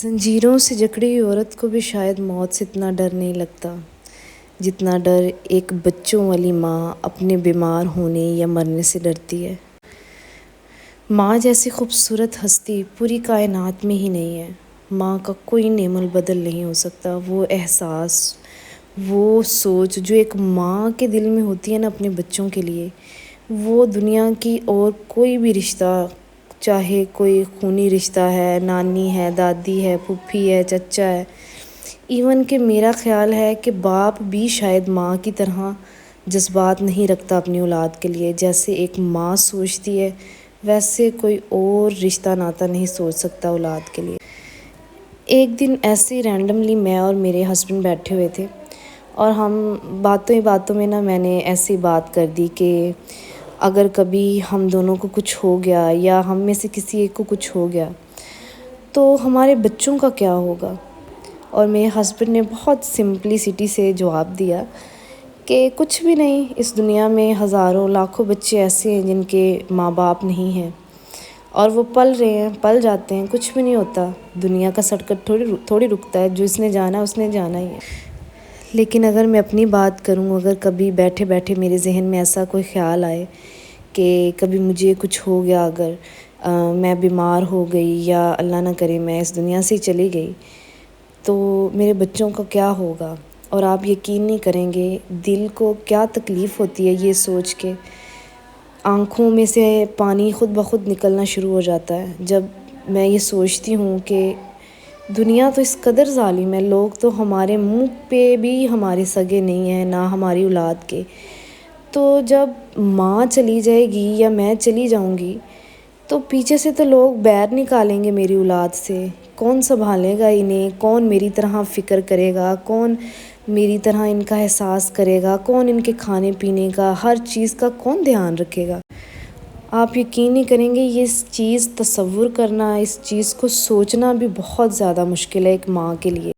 زنجیروں سے جکڑی ہوئی عورت کو بھی شاید موت سے اتنا ڈر نہیں لگتا جتنا ڈر ایک بچوں والی ماں اپنے بیمار ہونے یا مرنے سے ڈرتی ہے۔ ماں جیسی خوبصورت ہستی پوری کائنات میں ہی نہیں ہے۔ ماں کا کوئی نعم البدل نہیں ہو سکتا۔ وہ احساس، وہ سوچ جو ایک ماں کے دل میں ہوتی ہے نا اپنے بچوں کے لیے، وہ دنیا کی اور کوئی بھی رشتہ، چاہے کوئی خونی رشتہ ہے، نانی ہے، دادی ہے، پھوپھی ہے، چچا ہے، ایون کہ میرا خیال ہے کہ باپ بھی شاید ماں کی طرح جذبات نہیں رکھتا اپنی اولاد کے لیے۔ جیسے ایک ماں سوچتی ہے ویسے کوئی اور رشتہ ناتا نہیں سوچ سکتا اولاد کے لیے۔ ایک دن ایسے ہی رینڈملی میں اور میرے ہسبینڈ بیٹھے ہوئے تھے اور ہم باتوں ہی باتوں میں میں نے ایسی بات کر دی کہ اگر کبھی ہم دونوں کو کچھ ہو گیا یا ہم میں سے کسی ایک کو کچھ ہو گیا تو ہمارے بچوں کا کیا ہوگا؟ اور میرے ہسبینڈ نے بہت سمپلسٹی سے جواب دیا کہ کچھ بھی نہیں، اس دنیا میں ہزاروں لاکھوں بچے ایسے ہیں جن کے ماں باپ نہیں ہیں اور وہ پل رہے ہیں، پل جاتے ہیں، کچھ بھی نہیں ہوتا۔ دنیا کا سرکٹ تھوڑی رکتا ہے، جو اس نے جانا اس نے جانا ہی ہے۔ لیکن اگر میں اپنی بات کروں، اگر کبھی بیٹھے بیٹھے میرے ذہن میں ایسا کوئی خیال آئے کہ کبھی مجھے کچھ ہو گیا، اگر میں بیمار ہو گئی یا اللہ نہ کرے میں اس دنیا سے چلی گئی تو میرے بچوں کا کیا ہوگا؟ اور آپ یقین نہیں کریں گے دل کو کیا تکلیف ہوتی ہے یہ سوچ کے، آنکھوں میں سے پانی خود بخود نکلنا شروع ہو جاتا ہے جب میں یہ سوچتی ہوں کہ دنیا تو اس قدر ظالم ہے، لوگ تو ہمارے منہ پہ بھی ہمارے سگے نہیں ہیں، نہ ہماری اولاد کے۔ تو جب ماں چلی جائے گی یا میں چلی جاؤں گی تو پیچھے سے تو لوگ بیر نکالیں گے میری اولاد سے، کون سنبھالے گا انہیں، کون میری طرح فکر کرے گا، کون میری طرح ان کا احساس کرے گا، کون ان کے کھانے پینے کا ہر چیز کا کون دھیان رکھے گا؟ آپ یقین نہیں کریں گے، یہ چیز تصور کرنا، اس چیز کو سوچنا بھی بہت زیادہ مشکل ہے ایک ماں کے لیے۔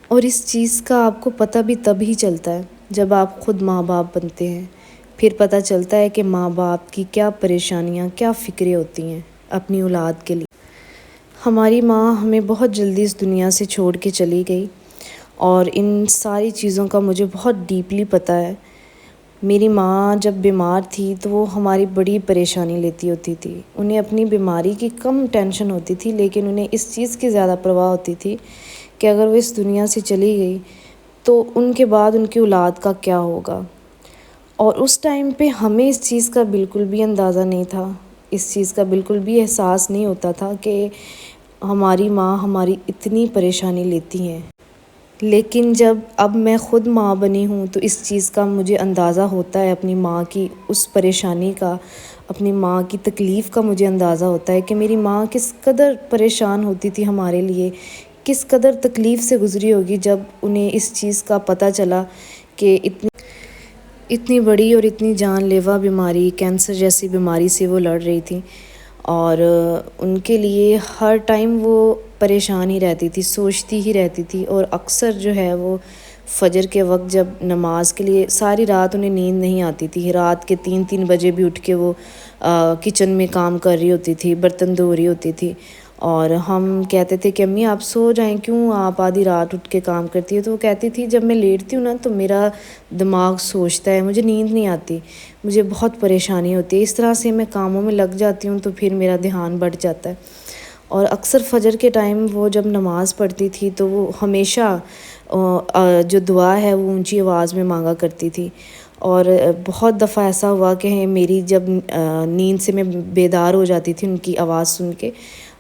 اور اس چیز کا آپ کو پتہ بھی تب ہی چلتا ہے جب آپ خود ماں باپ بنتے ہیں، پھر پتہ چلتا ہے کہ ماں باپ کی کیا پریشانیاں، کیا فکریں ہوتی ہیں اپنی اولاد کے لیے۔ ہماری ماں ہمیں بہت جلدی اس دنیا سے چھوڑ کے چلی گئی اور ان ساری چیزوں کا مجھے بہت ڈیپلی پتہ ہے۔ میری ماں جب بیمار تھی تو وہ ہماری بڑی پریشانی لیتی ہوتی تھی، انہیں اپنی بیماری کی کم ٹینشن ہوتی تھی لیکن انہیں اس چیز کی زیادہ پرواہ ہوتی تھی کہ اگر وہ اس دنیا سے چلی گئی تو ان کے بعد ان کی اولاد کا کیا ہوگا۔ اور اس ٹائم پہ ہمیں اس چیز کا بالکل بھی اندازہ نہیں تھا، اس چیز کا بالکل بھی احساس نہیں ہوتا تھا کہ ہماری ماں ہماری اتنی پریشانی لیتی ہیں۔ لیکن جب اب میں خود ماں بنی ہوں تو اس چیز کا مجھے اندازہ ہوتا ہے، اپنی ماں کی اس پریشانی کا، اپنی ماں کی تکلیف کا مجھے اندازہ ہوتا ہے کہ میری ماں کس قدر پریشان ہوتی تھی ہمارے لیے، کس قدر تکلیف سے گزری ہوگی جب انہیں اس چیز کا پتہ چلا کہ اتنی بڑی اور اتنی جان لیوا بیماری، کینسر جیسی بیماری سے وہ لڑ رہی تھی اور ان کے لیے ہر ٹائم وہ پریشان ہی رہتی تھی، سوچتی ہی رہتی تھی۔ اور اکثر جو ہے وہ فجر کے وقت جب نماز کے لیے ساری رات انہیں نیند نہیں آتی تھی، رات کے 3 بجے بھی اٹھ کے وہ کچن میں کام کر رہی ہوتی تھی، برتن دھو رہی ہوتی تھی اور ہم کہتے تھے کہ امی آپ سو جائیں، کیوں آپ آدھی رات اٹھ کے کام کرتی ہے؟ تو وہ کہتی تھی جب میں لیٹتی ہوں نا تو میرا دماغ سوچتا ہے، مجھے نیند نہیں آتی، مجھے بہت پریشانی ہوتی ہے، اس طرح سے میں کاموں میں لگ جاتی ہوں تو پھر میرا دھیان بڑھ جاتا ہے۔ اور اکثر فجر کے ٹائم وہ جب نماز پڑھتی تھی تو وہ ہمیشہ جو دعا ہے وہ اونچی آواز میں مانگا کرتی تھی۔ اور بہت دفعہ ایسا ہوا کہ میری جب نیند سے میں بیدار ہو جاتی تھی ان کی آواز سن کے،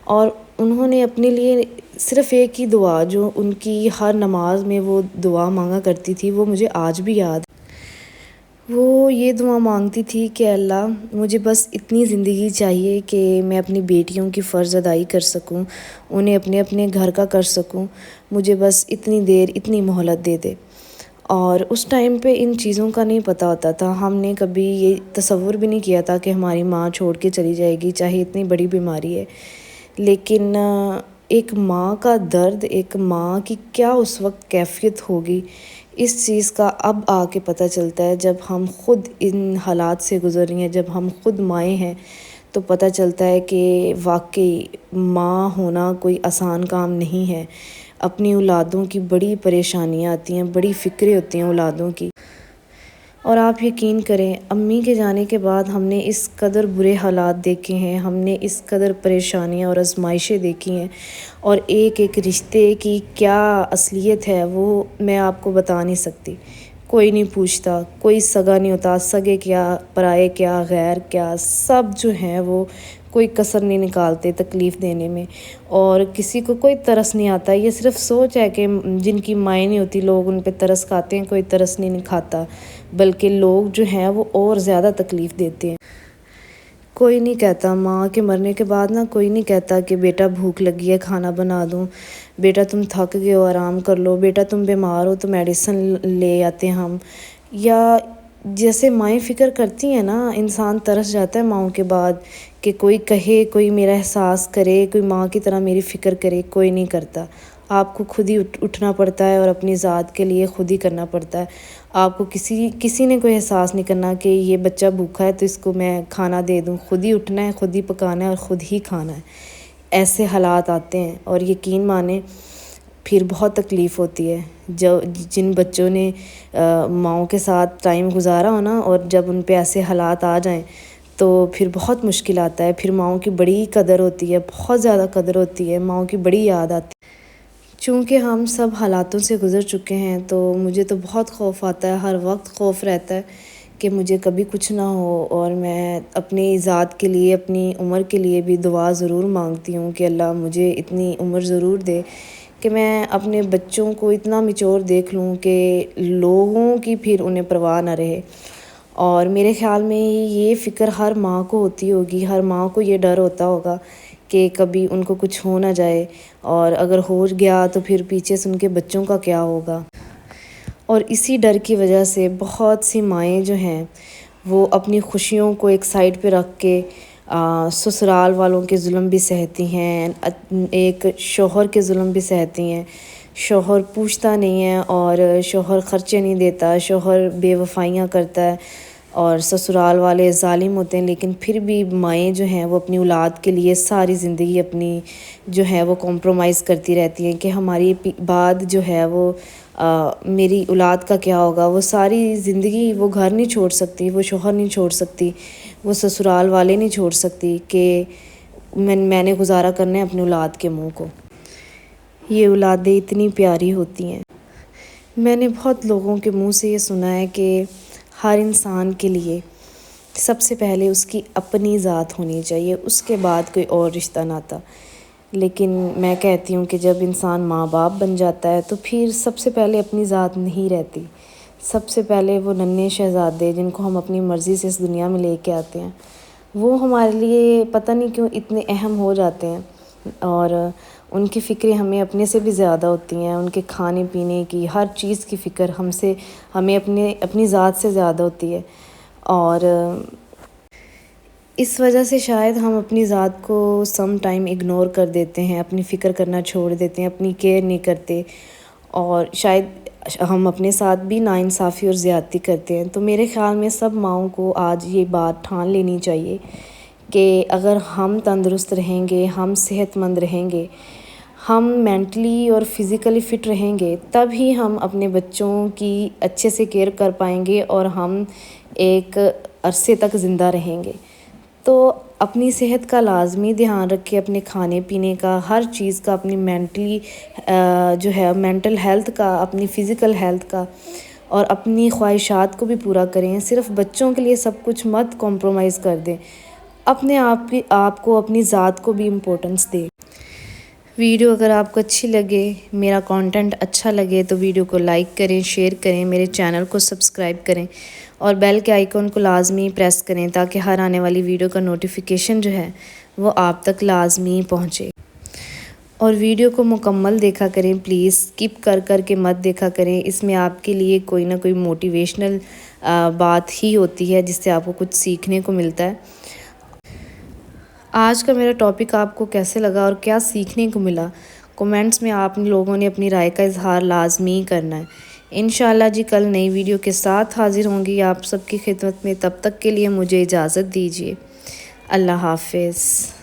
اور انہوں نے اپنے لیے صرف ایک ہی دعا جو ان کی ہر نماز میں وہ دعا مانگا کرتی تھی، وہ مجھے آج بھی یاد ہے۔ وہ یہ دعا مانگتی تھی کہ اللہ مجھے بس اتنی زندگی چاہیے کہ میں اپنی بیٹیوں کی فرض ادائی کر سکوں، انہیں اپنے اپنے گھر کا کر سکوں، مجھے بس اتنی دیر اتنی مہلت دے دے۔ اور اس ٹائم پہ ان چیزوں کا نہیں پتہ ہوتا تھا، ہم نے کبھی یہ تصور بھی نہیں کیا تھا کہ ہماری ماں چھوڑ کے چلی جائے گی چاہے اتنی بڑی بیماری ہے۔ لیکن ایک ماں کا درد، ایک ماں کی کیا اس وقت کیفیت ہوگی، اس چیز کا اب آ کے پتہ چلتا ہے جب ہم خود ان حالات سے گزر رہی ہیں، جب ہم خود مائیں ہیں تو پتہ چلتا ہے کہ واقعی ماں ہونا کوئی آسان کام نہیں ہے۔ اپنی اولادوں کی بڑی پریشانیاں آتی ہیں، بڑی فکریں ہوتی ہیں اولادوں کی۔ اور آپ یقین کریں، امی کے جانے کے بعد ہم نے اس قدر برے حالات دیکھے ہیں، ہم نے اس قدر پریشانیاں اور آزمائشیں دیکھی ہیں، اور ایک ایک رشتے کی کیا اصلیت ہے وہ میں آپ کو بتا نہیں سکتی۔ کوئی نہیں پوچھتا، کوئی سگا نہیں ہوتا، سگے کیا، پرائے کیا، غیر کیا، سب جو ہیں وہ کوئی کسر نہیں نکالتے تکلیف دینے میں، اور کسی کو کوئی ترس نہیں آتا۔ یہ صرف سوچ ہے کہ جن کی مائیں نہیں ہوتی لوگ ان پہ ترس کھاتے ہیں، کوئی ترس نہیں کھاتا، بلکہ لوگ جو ہیں وہ اور زیادہ تکلیف دیتے ہیں۔ کوئی نہیں کہتا ماں کے مرنے کے بعد نا، کوئی نہیں کہتا کہ بیٹا بھوک لگی ہے کھانا بنا دوں، بیٹا تم تھک گئے ہو آرام کر لو، بیٹا تم بیمار ہو تو میڈیسن لے آتے ہیں ہم۔ یا جیسے مائیں فکر کرتی ہیں نا، انسان ترس جاتا ہے ماؤں کے بعد کہ کوئی کہے، کوئی میرا احساس کرے، کوئی ماں کی طرح میری فکر کرے۔ کوئی نہیں کرتا، آپ کو خود ہی اٹھنا پڑتا ہے اور اپنی ذات کے لیے خود ہی کرنا پڑتا ہے۔ آپ کو کسی نے کوئی احساس نہیں کرنا کہ یہ بچہ بھوکا ہے تو اس کو میں کھانا دے دوں۔ خود ہی اٹھنا ہے، خود ہی پکانا ہے اور خود ہی کھانا ہے۔ ایسے حالات آتے ہیں، اور یقین مانیں پھر بہت تکلیف ہوتی ہے۔ جن بچوں نے ماؤں کے ساتھ ٹائم گزارا ہو نا، اور جب ان پہ ایسے حالات آ جائیں تو پھر بہت مشکل آتا ہے۔ پھر ماؤں کی بڑی قدر ہوتی ہے، بہت زیادہ قدر ہوتی ہے، ماؤں کی بڑی یاد آتی ہے۔ چونکہ ہم سب حالاتوں سے گزر چکے ہیں تو مجھے تو بہت خوف آتا ہے، ہر وقت خوف رہتا ہے کہ مجھے کبھی کچھ نہ ہو، اور میں اپنی ذات کے لیے، اپنی عمر کے لیے بھی دعا ضرور مانگتی ہوں کہ اللہ مجھے اتنی عمر ضرور دے کہ میں اپنے بچوں کو اتنا میچور دیکھ لوں کہ لوگوں کی پھر انہیں پرواہ نہ رہے۔ اور میرے خیال میں یہ فکر ہر ماں کو ہوتی ہوگی، ہر ماں کو یہ ڈر ہوتا ہوگا کہ کبھی ان کو کچھ ہو نہ جائے، اور اگر ہو گیا تو پھر پیچھے سے ان کے بچوں کا کیا ہوگا۔ اور اسی ڈر کی وجہ سے بہت سی مائیں جو ہیں وہ اپنی خوشیوں کو ایک سائڈ پہ رکھ کے سسرال والوں کے ظلم بھی سہتی ہیں، ایک شوہر کے ظلم بھی سہتی ہیں۔ شوہر پوچھتا نہیں ہے، اور شوہر خرچے نہیں دیتا، شوہر بے وفائیاں کرتا ہے، اور سسرال والے ظالم ہوتے ہیں، لیکن پھر بھی مائیں جو ہیں وہ اپنی اولاد کے لیے ساری زندگی اپنی جو ہے وہ کمپرومائز کرتی رہتی ہیں کہ ہماری بعد جو ہے وہ میری اولاد کا کیا ہوگا۔ وہ ساری زندگی وہ گھر نہیں چھوڑ سکتی، وہ شوہر نہیں چھوڑ سکتی، وہ سسرال والے نہیں چھوڑ سکتی کہ میں نے گزارا کرنا ہے اپنی اولاد کے منہ کو۔ یہ اولادیں اتنی پیاری ہوتی ہیں۔ میں نے بہت لوگوں کے منہ سے یہ سنا ہے کہ ہر انسان کے لیے سب سے پہلے اس کی اپنی ذات ہونی چاہیے، اس کے بعد کوئی اور رشتہ ناتا۔ لیکن میں کہتی ہوں کہ جب انسان ماں باپ بن جاتا ہے تو پھر سب سے پہلے اپنی ذات نہیں رہتی۔ سب سے پہلے وہ ننھے شہزادے جن کو ہم اپنی مرضی سے اس دنیا میں لے کے آتے ہیں، وہ ہمارے لیے پتہ نہیں کیوں اتنے اہم ہو جاتے ہیں، اور ان کی فکریں ہمیں اپنے سے بھی زیادہ ہوتی ہیں۔ ان کے کھانے پینے کی ہر چیز کی فکر ہمیں اپنی ذات سے زیادہ ہوتی ہے، اور اس وجہ سے شاید ہم اپنی ذات کو سم ٹائم اگنور کر دیتے ہیں، اپنی فکر کرنا چھوڑ دیتے ہیں، اپنی کیئر نہیں کرتے، اور شاید ہم اپنے ساتھ بھی ناانصافی اور زیادتی کرتے ہیں۔ تو میرے خیال میں سب ماؤں کو آج یہ بات ٹھان لینی چاہیے کہ اگر ہم تندرست رہیں گے، ہم صحت مند رہیں گے، ہم مینٹلی اور فزیکلی فٹ رہیں گے، تب ہی ہم اپنے بچوں کی اچھے سے کیئر کر پائیں گے، اور ہم ایک عرصے تک زندہ رہیں گے۔ تو اپنی صحت کا لازمی دھیان رکھیں، اپنے کھانے پینے کا، ہر چیز کا، اپنی مینٹلی جو ہے مینٹل ہیلتھ کا، اپنی فزیکل ہیلتھ کا، اور اپنی خواہشات کو بھی پورا کریں۔ صرف بچوں کے لیے سب کچھ مت کمپرومائز کر دیں، اپنے آپ کو، اپنی ذات کو بھی امپورٹنس دیں۔ ویڈیو اگر آپ کو اچھی لگے، میرا کانٹینٹ اچھا لگے تو ویڈیو کو لائک کریں، شیئر کریں، میرے چینل کو سبسکرائب کریں، اور بیل کے آئیکن کو لازمی پریس کریں تاکہ ہر آنے والی ویڈیو کا نوٹیفیکیشن جو ہے وہ آپ تک لازمی پہنچے۔ اور ویڈیو کو مکمل دیکھا کریں پلیز، اسکپ کر کے مت دیکھا کریں۔ اس میں آپ کے لیے کوئی نہ کوئی موٹیویشنل بات ہی ہوتی ہے جس سے آپ کو کچھ سیکھنے کو ملتا ہے۔ آج کا میرا ٹاپک آپ کو کیسے لگا اور کیا سیکھنے کو ملا، کومنٹس میں آپ لوگوں نے اپنی رائے کا اظہار لازمی کرنا ہے۔ انشاءاللہ جی کل نئی ویڈیو کے ساتھ حاضر ہوں گی آپ سب کی خدمت میں، تب تک کے لیے مجھے اجازت دیجیے۔ اللہ حافظ.